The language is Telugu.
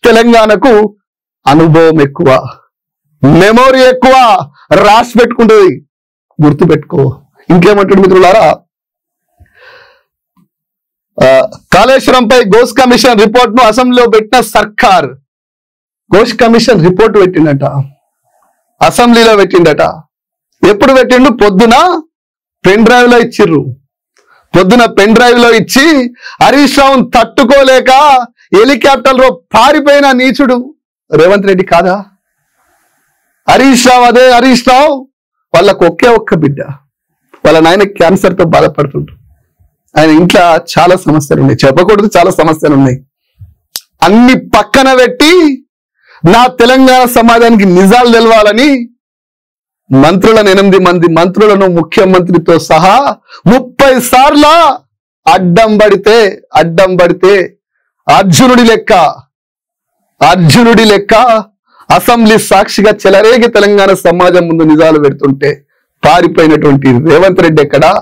తెలంగాణకు అనుభవం ఎక్కువ, మెమొరీ ఎక్కువ, రాసి పెట్టుకుంటుంది, గుర్తు పెట్టుకో. ఇంకేమంటాడు మిత్రులారా, కాళేశ్వరంపై ఘోష్ కమిషన్ రిపోర్ట్ ను అసెంబ్లీలో పెట్టిన సర్కార్. ఘోష్ కమిషన్ రిపోర్ట్ పెట్టిండట, అసెంబ్లీలో పెట్టిండట. ఎప్పుడు పెట్టిండు? పొద్దున పెన్ డ్రైవ్ లో ఇచ్చిర్రు. పొద్దున పెన్ డ్రైవ్ లో ఇచ్చి హరీష్ రావును తట్టుకోలేక హెలికాప్టర్ లో పారిపోయిన నీచుడు రేవంత్ రెడ్డి కాదా? హరీష్ రావు, అదే హరీష్ రావు వాళ్ళకు ఒక్క బిడ్డ, వాళ్ళ నాయన క్యాన్సర్ తో బాధపడుతుంటారు. ఆయన ఇంట్లో చాలా సమస్యలు ఉన్నాయి, చెప్పకూడదు, చాలా సమస్యలు ఉన్నాయి. అన్ని పక్కన పెట్టి నా తెలంగాణ సమాజానికి నిజాలు తెలవాలని మంత్రులను 8 మంది మంత్రులను ముఖ్యమంత్రితో సహా 30 సార్ల అడ్డం పడితే అర్జునుడి లెక్క అసెంబ్లీ సాక్షిగా చెలరేగి తెలంగాణ సమాజం ముందు నిజాలు పెడుతుంటే పారిపోయినటువంటి రేవంత్ రెడ్డి ఎక్కడా?